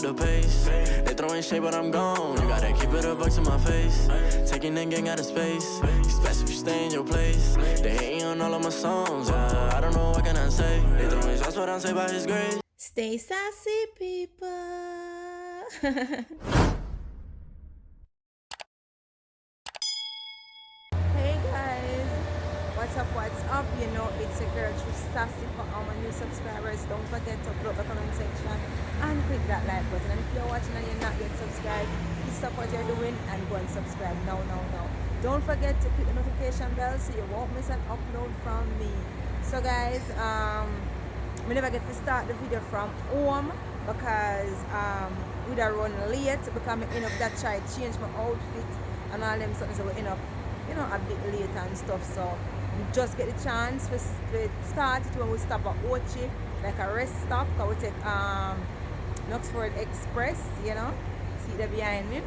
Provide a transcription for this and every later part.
the pace. They throwing shade, but I'm gone. You gotta keep it a buck to my face. Taking that gang out of space. Especially if you stay in your place. They hating on all of my songs. I don't know what can I say. They throwing shots, but I'm saved by His grace. Stay sassy, people. Hey guys, what's up? You know it's a girl Trish Sassy. For all my new subscribers, don't forget to upload the comment section and click that like button. And if you're watching and you're not yet subscribed, please stop what you're doing and go and subscribe now. Don't forget to click the notification bell so you won't miss an upload from me. So guys, we never get to start the video from home because we'd have run late because I end up that try to change my outfit and all them something, so we end up a bit late and stuff. So we just get the chance to start it when we stop at Ochi, like a rest stop, because we take Knoxford Express, see that behind me.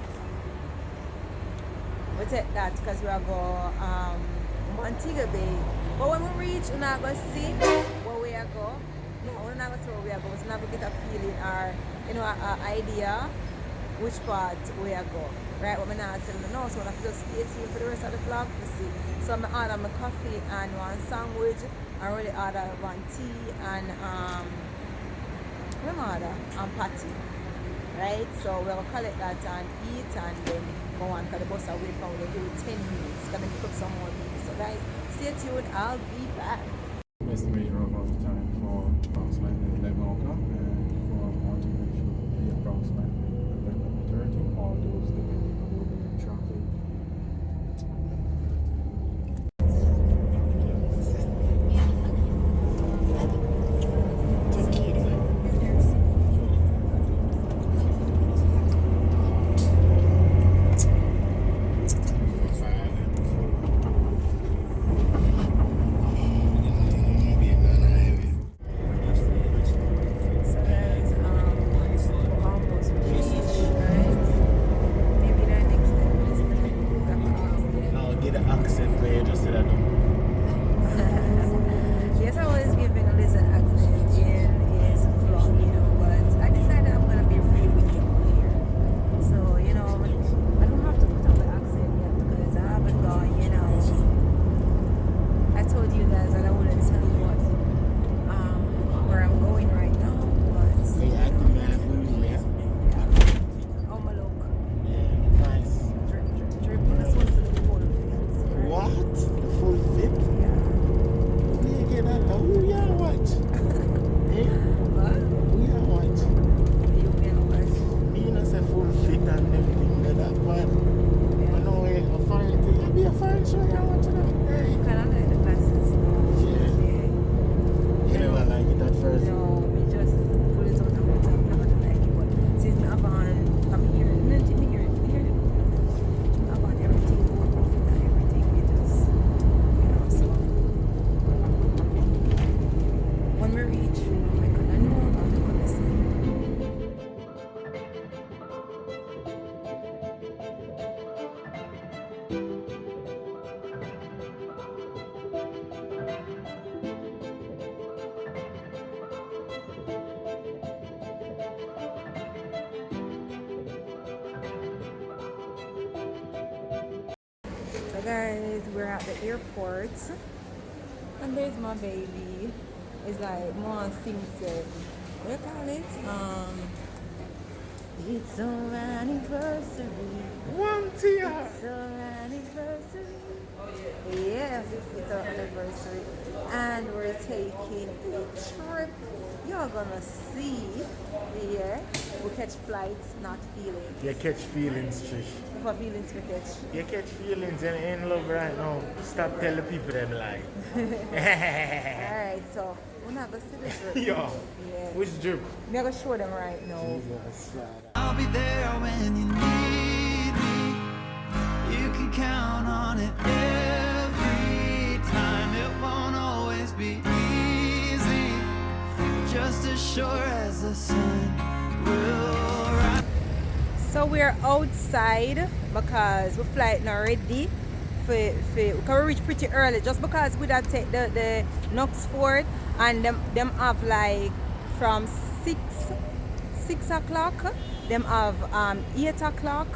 We take that because we are go Montego Bay. But when we reach, we're not going to see where we are go. No, we're not going to see where we are going. We're not going to get a feeling or an idea which part we are go. Right, what I'm not telling you now, so I have to just stay tuned for the rest of the vlog to see. So I'm order my coffee and one sandwich. I really order one tea and patty. Right, so we'll collect that and eat and then go on because the bus will wait for we do 10 minutes. Gonna pick up some more people. So guys, stay tuned. I'll be back. Estimate of time for approximately 11 o'clock and for Montego should be approximately 11:30. All those depending on the traffic. Guys, we're at the airport and there's my baby. It's like Mom sings it. What do you call it? It's our anniversary. One tear. It's our anniversary. Yes, it's our anniversary. And we're taking a trip. You're gonna see. Yeah. We catch flights, not feelings. You catch feelings, Trish. What feelings we catch? You catch feelings and in love right now. Stop telling people them lie. Alright, so we're not gonna see the drip. Yo, Yeah. which drip? We're gonna show them right now. Jesus. I'll be there when you need me. You can count on it every time. It won't always be easy. Just as sure as the sun will rise. So we're outside because we flight now ready because we reach pretty early. Just because we don't take the Knoxford and them have like from 6 6 o'clock, them have 8 o'clock,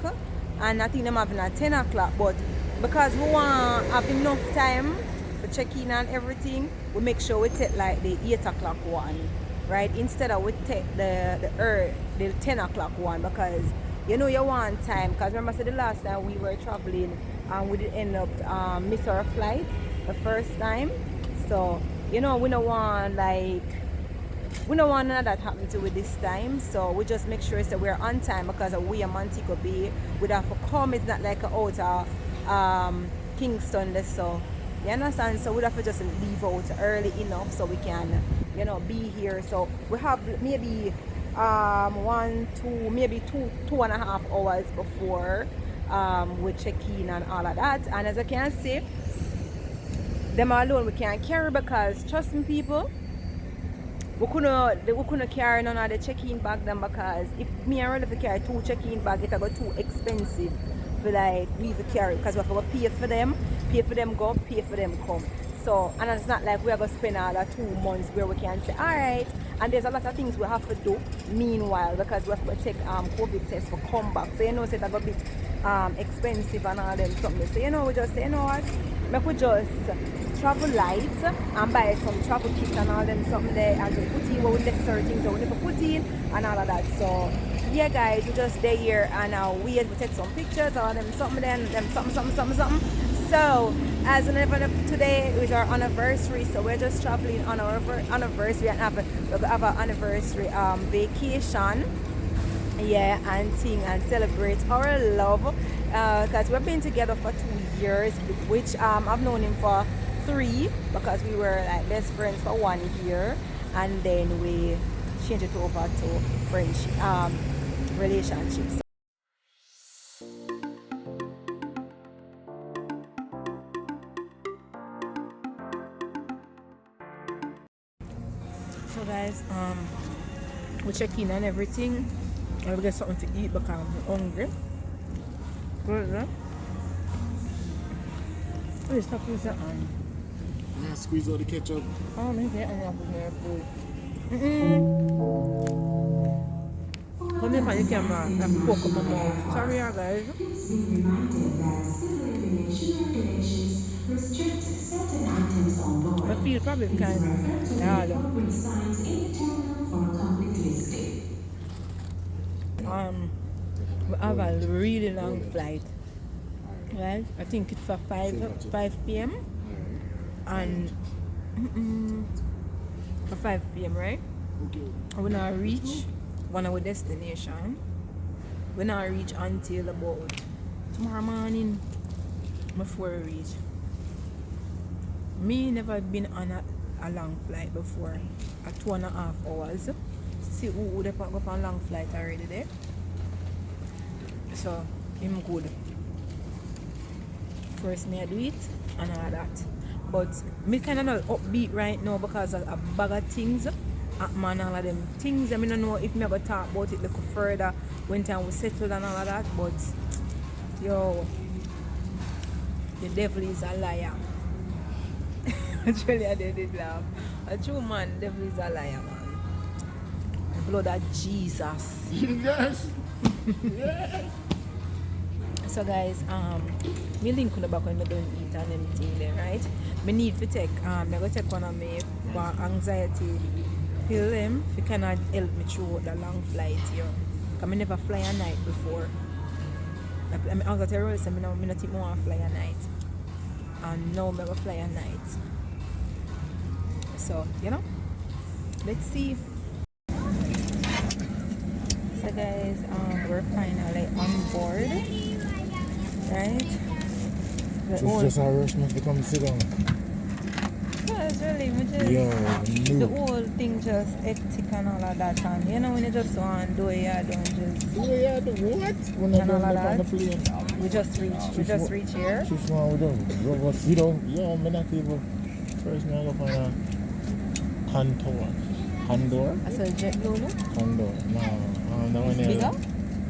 and I think them having at 10 o'clock. But because we want to have enough time for check-in and everything, we make sure we take like the 8 o'clock one, right? Instead of we take the 10 o'clock one, because you know you want time. Because remember, so the last time we were traveling, we did end up miss our flight the first time. So you know we don't want none of that happen to with this time. So we just make sure that we're on time, because we are Montego Bay. We'd have to come. It's not like out of Kingston. So you understand? So we'd have to just leave out early enough so we can, you know, be here. So we have maybe 2.5 hours before we check in and all of that. And as I can see, them alone we can't carry, because trust me people, we couldn't carry none of the check-in bag them, because if me and Rolly carry 2 check-in bag, it go too expensive for like we to carry, because we have to pay for them go, pay for them come. So, and it's not like we are going to spend all 2 months where we can say, alright, and there's a lot of things we have to do meanwhile, because we have to take COVID tests for come back. So you know, it's a bit expensive and all them something. So you know, we just say, you know what, we just travel light and buy some travel kits and all them something there, and just put in what necessary things that we need to put in and all of that. So yeah guys, we just stay here and we take some pictures or them something then, them something. So as an event today is our anniversary, so we're just traveling on our anniversary and we'll have an anniversary vacation, yeah, and sing and celebrate our love, because we've been together for 2 years, which I've known him for 3, because we were like best friends for 1 year, and then we changed it over to friendship relationships. So guys, we check in and everything, and we get something to eat because I'm hungry. Let's stop with that. Yeah, squeeze all the ketchup. Oh, me get enough with my food. Come here by the camera and poke up my mouth. Sorry, guys. I feel probably kind of hard. We have a really long flight. Right? I think it's for 5 p.m. and for 5 p.m. right? Okay. We're not reach one of our destination. We're not reach until about tomorrow morning before we reach. Me never been on a long flight before, at 2.5 hours. See who would have go on a long flight already there. So I'm good. First me I do it and all that. But me kind of not upbeat right now because of a bag of things. Man, all of them things. I mean, I don't know if me ever talk about it a little further when time we settle and all of that. But yo, the devil is a liar. Actually, I did laugh. A true man, the devil is a liar, man. The blood of Jesus. Yes. Yes. So guys, me link on the back when I don't eat and everything there, right? Me need to take I'm gonna take one of my anxiety pill them if you cannot help me through the long flight here. Cause I never fly a night before. I was at a roll, so I not think more fly a night. And now I'm gonna fly a night. So, you know, let's see. So guys, we're finally on board. Right? Just a rush me to come sit down. Yeah, it's really, the whole thing just hectic and all of that, and you know when you just want to do it, you don't just do what? When I don't on the plane. We just reach here. Just one we don't. Go sit down. Yeah, I'm not even. First me I go for a Condor. I saw jet blue. Condor. No, that one bigger?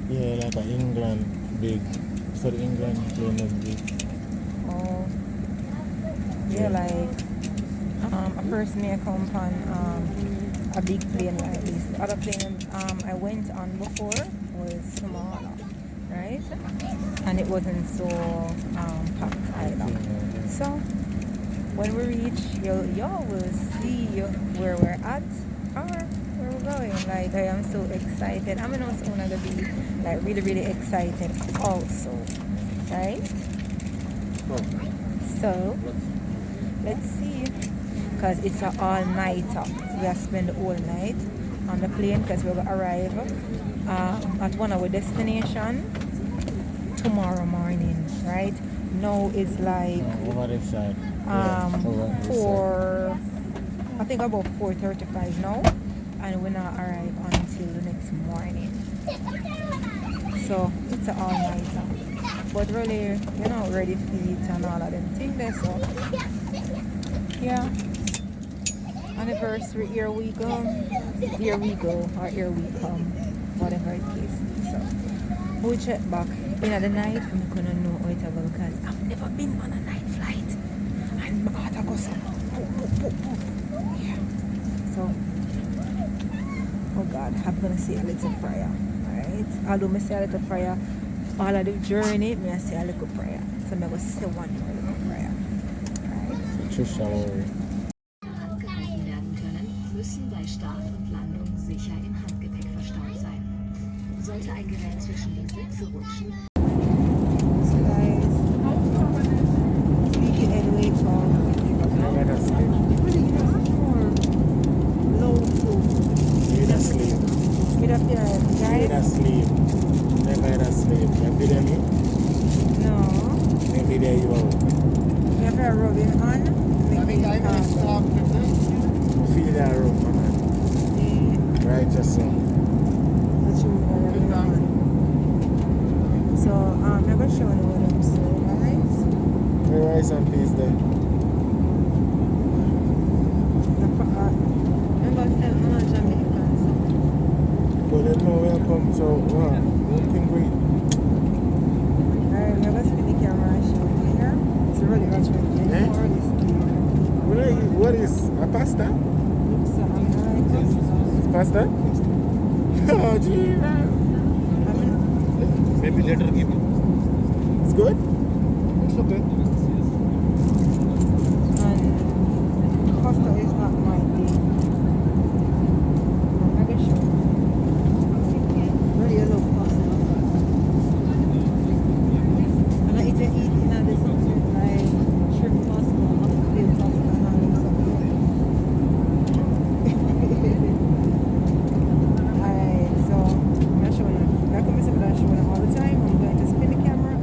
Yeah, like an England big. So the England plane is big. Oh. Yeah, like a first may come on a big plane like this. The other plane I went on before was smaller, right? And it wasn't so packed either. So when we reach, y'all will see where we're at or where we're going. Like, I am so excited. I'm also gonna be like really excited also, right? So let's see, because it's an all-nighter. We have spent the whole night on the plane because we will arrive at one of our destination tomorrow morning, right? Now it's like over this side. I think about 4:35 now, and we're not arrive until the next morning. So it's an all-nighter, but really, ready for it and all of them things there. So yeah, anniversary, here we go, or here we come, whatever it is. So we'll check back in the night. I'm gonna know how it will, because I've never been on a night flight, and my heart goes so yeah. So oh God, I'm gonna say a little prayer. Alright, although I say a little prayer all of the journey, I say a little prayer. So I'm gonna say one more little prayer. Alright, Trish, Angehalten werden können, müssen bei Start und Landung sicher im Handgepäck verstaut sein. Sollte ein Gerät zwischen die Sitze rutschen, so guys, sleepy anyway for low too. sleep. Get up there, guys. Sleep. Never sleep. You video me? No, Maybe there you are. we have a rubbing on. Feel that room, man. Right, just so. So I'm never showing what I'm saying, guys. Very rice and peas there. I'm going to tell more Jamaicans. But they know where I come, so looking great. Alright, I'm going to spin the camera and show you here. It's really much like Eh? What is a pasta? Looks so It's pasta? Oh, gee. Maybe later give me. It's good? It's okay. And pasta is not my thing. I'm going to show you. Really love pasta. And I eat in this like shrimp pasta, field pasta, and all that stuff. Alright, so I'm going to show you. Like I said, I'm showing you all the time. I'm going to spin the camera.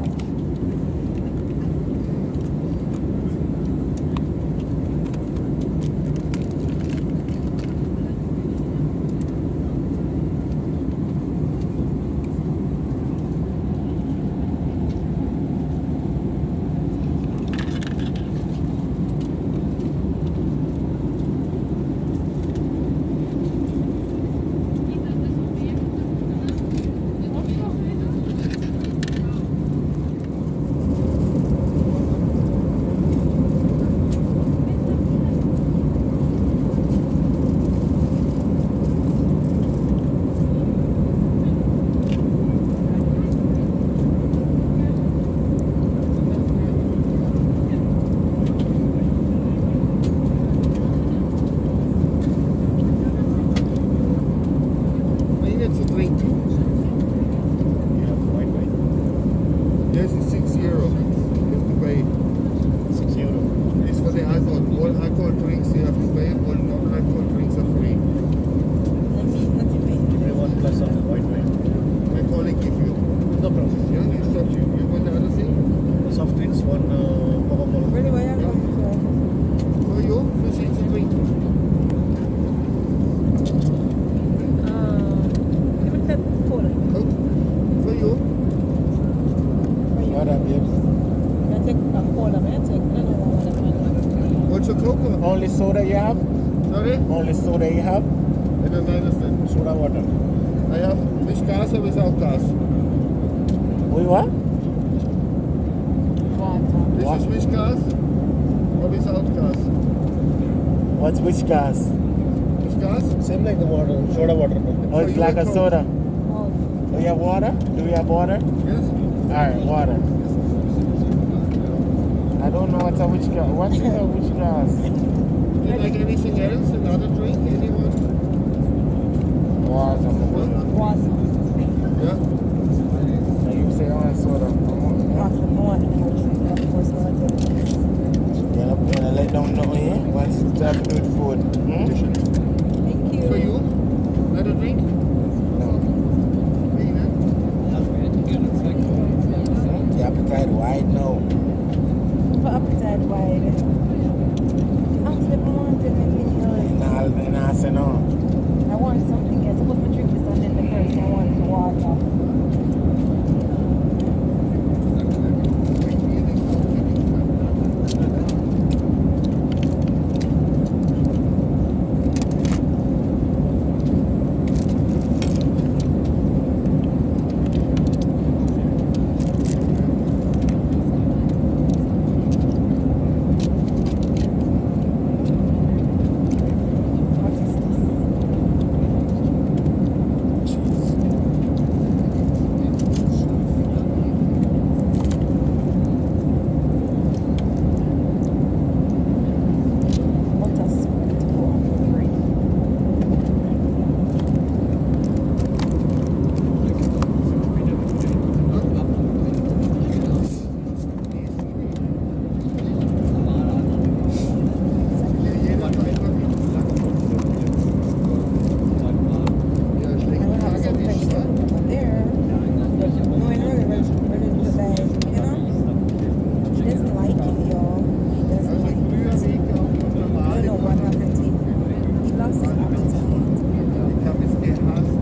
This is €6. You have to pay. €6. It's for the alcohol. All alcohol drinks you have to pay. All non-alcohol drinks are free. One plus of the white wine. My colleague give you. No problem. You don't need to stop you. You want the other thing? Soft drinks, one Coca-Cola. Really, where are you going for? For you, this is a drink. Give me that cola. Coke. For you. What up, babes? I take a cola, man. I take another one. What's your Coke? Only soda you have? Sorry? Only soda you have? I don't understand. Soda water. I have with gas or without gas. Wait, what? Water. This is with gas or without gas. What's which gas? With Which gas? Same like the water, soda water. Oh, it's like a soda. Oh, Do you have water? Do we have water? Yes. Alright, water. I don't know what's a which gas. What is a which gas? Do you like anything else? Another drink? Anyone? Water. water. Yeah. So you say I want soda. Water, of course, water. You're not gonna let down nothing here? What's that good food? Hmm? Thank you. For you? Another drink? No. Me then? The appetite wide now. For appetite wide. Ask if I want anything else. Nah, I say no. I want something else. Suppose I drink this and then the first I want the water. What is this? Butter spread. Oh, great. Ja, schlechte I have Tage some nicht, things wa? there. Knowing really ready to bed, you know? He doesn't like it, y'all. He doesn't Also like früher it. Weg auch I don't normal. know what happened to him. He lost his appetite. Ich habe es gehasst.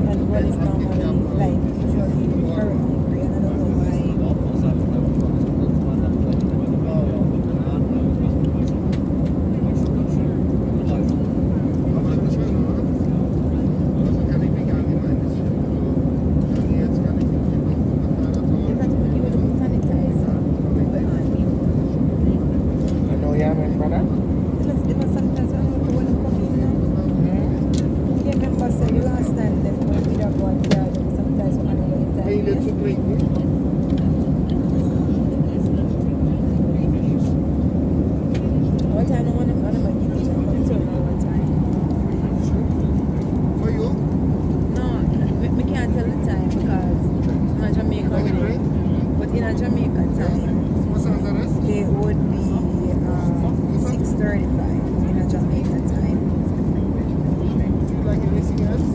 And what is normally like usually very hungry and I don't know why. Aber das ist schon, oder? Also kann ich mich allgemein nicht also jetzt kann ich nicht In fact, you would have sanitizer. You know Yaman, brother? Even sometimes when you come in now, you remember say the last time them when we don't go out there, sometimes when I go in time. Weine zu trinken. One time I want to give you some turn one time. For you? No, we can't tell the time because I'm a Jamaican Like a way. drink? But in a Jamaican time, Was anderes? it would be 6:35 in a Jamaican time. Do you like anything else?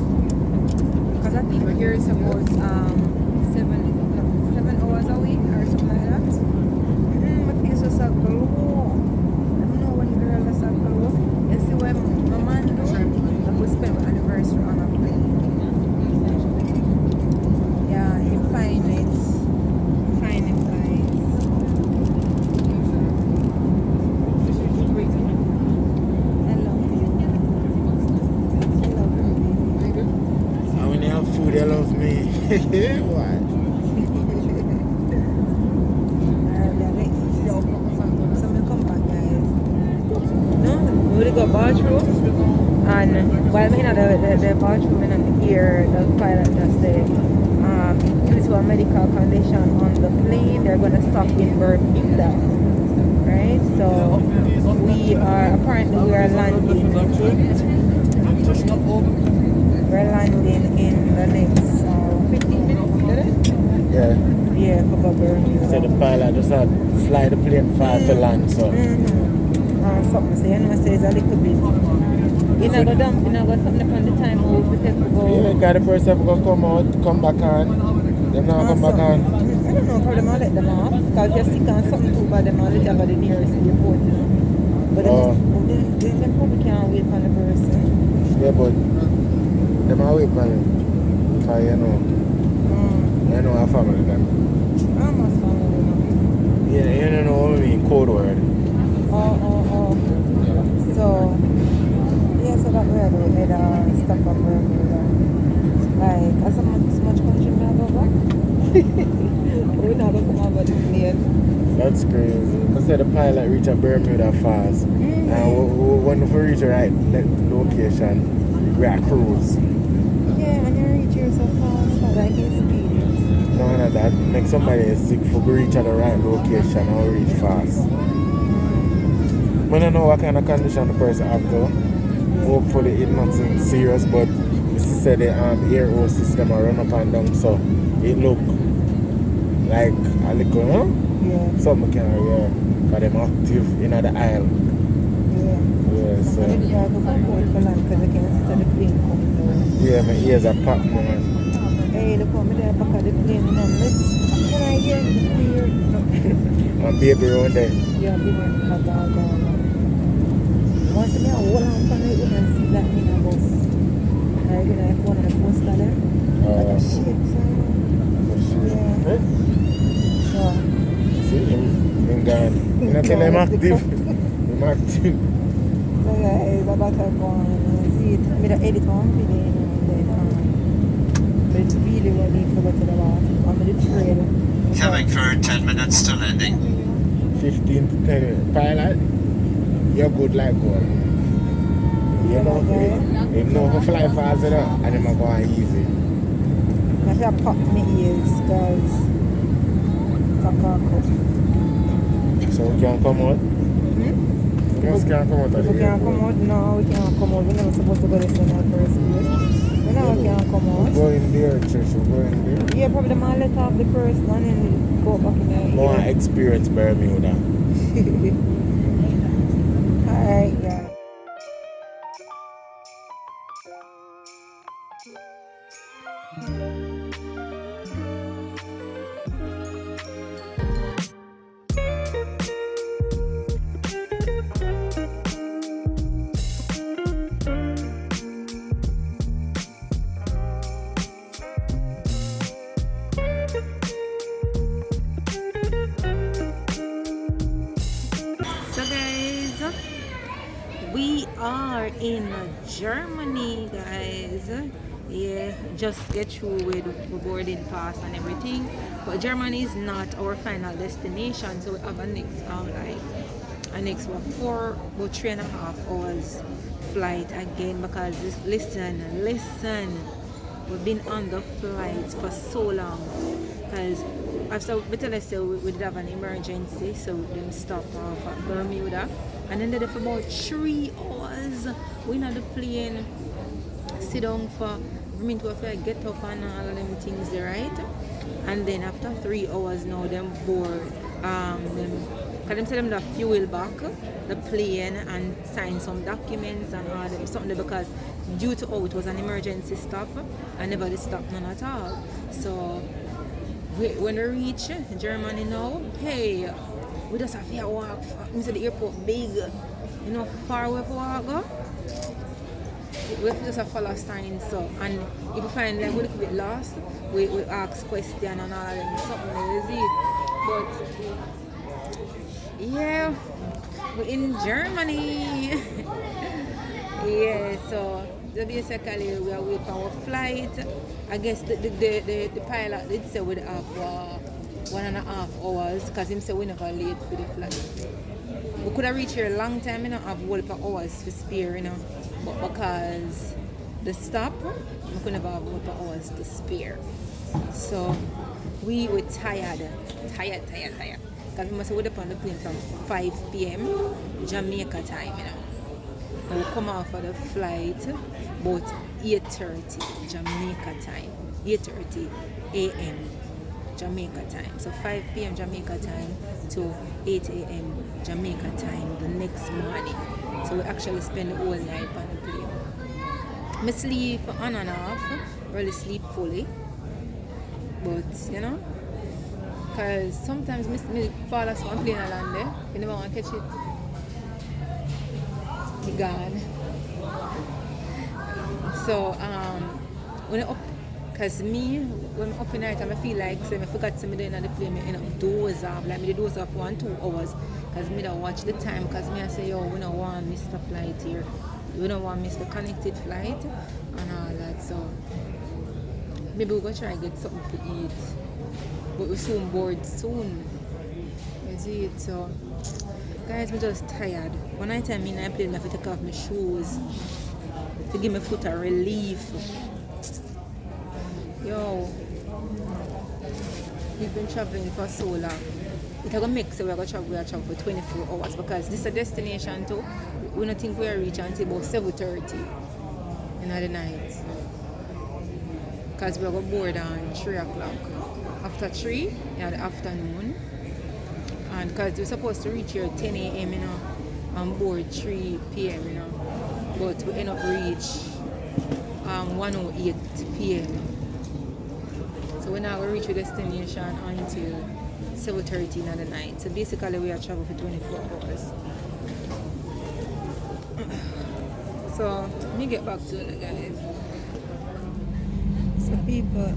Because I think here is about 7 hours a week or something like that. My face was a glow. I don't know when girl is a glow. You see when my man do, I go spend my anniversary on a plane. Yeah, he find it. Find it nice. I love you. I love you. And when you have food, you love me. What? So we come back, guys. No, we will go bathroom. And while I'm in the bathroom and I'm here, the pilot just said, due to a medical condition on the plane, they're going to stop in Bermuda. Right? So we are landing. We're landing in the next 15 minutes, did it? Yeah. Yeah, for Bermuda. So the pilot just had fly the plane fast to land, so. Something say, you know, say it's a little bit. You know, go dump, you know, go something upon the time we take to go. Yeah, got the person go come out, come back on. Them now come back on. I don't know, probably might let them off. Because if you're sick on something too bad, they might let you go to the nearest airport, you know. But they probably can't wait for the person. Yeah, but them are wait for you. Because you know our family them. Almost family, you know. Yeah, you don't know what I mean, code word. Oh. So, yeah, so that we had to head stuff on Bermuda. Like, as much country we have over. We're not going to come over the plane. That's crazy. I said the pilot reached Bermuda fast. Mm-hmm. And when we reach the right location, we are cruise. Yeah, and you reach here so fast, but I can speed it. No, that makes somebody sick for reach at the right location and reach fast. I don't know what kind of condition the person have though. Hopefully it's nothing serious, but she said the air hose system are run up and down, so it look like a little, huh? Yeah. Something can hear because them active in the aisle. Yeah. Yeah, so. I didn't drive over board for land because I can see the plane coming down. Yeah, my ears are popped, man. Hey, look how me there back of the plane and I'm miss. Can I hear the clear? No. My baby around there. Yeah, I've been here for down. Once I hold on for it, you can see that in a bus. Right, you know, if one of the poster there. Like a shit, so. For sure. Yeah. Eh? So. See, him gone. You know, tell him active. Him active. So guys, about to go on and see it. I'm going to edit one video and then but it's really ready to go to the bathroom. I'm going to trade. Coming for 10 minutes to landing. 15 to 10 minutes. Pilot, you're good like God. You know how fly fast enough and I'm going easy. I should pop my ears, guys. Fuck off. So we can come out? Hmm? We just can't come out of the We can't airport. come out? No, we can't come out. We're not supposed to go this in our first place. We know we can't come out. Go in there, Trish. Go in there. Yeah, probably the man let off the first one and go back in there. More experience Bermuda. Alright, guys. So guys, we are in Germany, guys. Yeah, just get through with the boarding pass and everything. But Germany is not our final destination, so we have a next about 3.5 hours flight again because listen, we've been on the flight for so long because after we tell us we did have an emergency, so we didn't stop off at Bermuda and then for about 3 hours we in the plane sit down for to get up and all of them things there, right? And then after 3 hours now them board because them say them the fuel back the plane and sign some documents and all them something because due to it was an emergency stop and nobody stopped none at all. So when we reach Germany now, hey, we just have to walk. The airport big, far away for walk go. We have to just follow signs, so and if we find like we're a little bit lost, we ask questions and all them something lazy. But yeah, we're in Germany. Yeah, so basically we are waiting for our flight. I guess the pilot did say we'd have 1.5 hours because him said we never late for the flight. We could have reached here a long time, have whole hours to spare, but because the stop, we could never have whole hours to spare. So we were tired. Because we must have on the plane from 5 p.m. Jamaica time, And we come off of the flight about 8:30 Jamaica time, 8:30 a.m. Jamaica time. So 5 p.m. Jamaica time to 8 a.m. Jamaica time the next morning. So we actually spend the whole night on the plane. I sleep on and off, really sleep fully. But, because sometimes I fall asleep on plane and land there. You never want to catch it. He gone. So, when I up, because when I'm up in night, I feel like I forgot something in the plane, I end up doze off. Like, I doze off 1-2 hours. Because I don't watch the time. Because I say, yo, we don't want to miss the flight here. We don't want to miss the connected flight and all that. So, maybe we're going to try and get something to eat. But we're soon bored soon. You do it. So, guys, we're just tired. When I tell me I play, I have to take off my shoes to give my foot a relief. Yo, we've been traveling for so long. It's gonna make so we're gonna travel for 24 hours because this is a destination too. We don't think we'll reach until about 7:30 in the night. Because we're gonna board on 3 o'clock. After 3 in the afternoon. And because we're supposed to reach here at 10 a.m. you know, and board 3 p.m. you know. But we end up reach 1:08 p.m. So we're not going to reach our destination until 7:30 in the night. So basically we are traveling for 24 hours. So let me get back to it, guys. So people,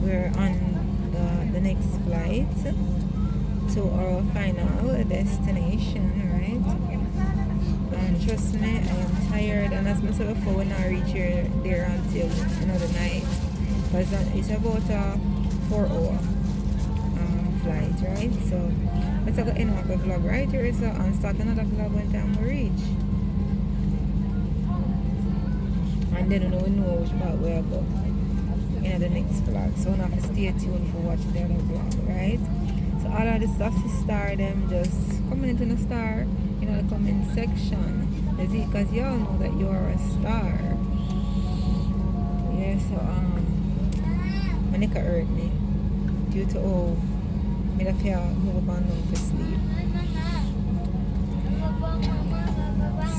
we're on the next flight to our final destination, right? And trust me, I am tired, and as I said before, we're not reach there until another night. Because it's about a 4-hour flight, right? So let's go end up a vlog right here, so and start another vlog when time we reach. And then we know which part we're going in the next vlog. So we have to stay tuned for watching the other vlog, right? So all of the sassy star them just comment in the star in the comment section. Because y'all know that you are a star. Yeah, so my neck hurt me due to me have to move on to sleep.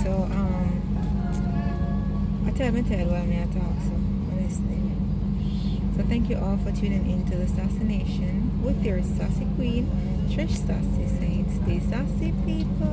So I tell while I talk, so honestly. So thank you all for tuning in to the Sassy Nation with your sassy queen, Trish Sassy, saying stay sassy, people.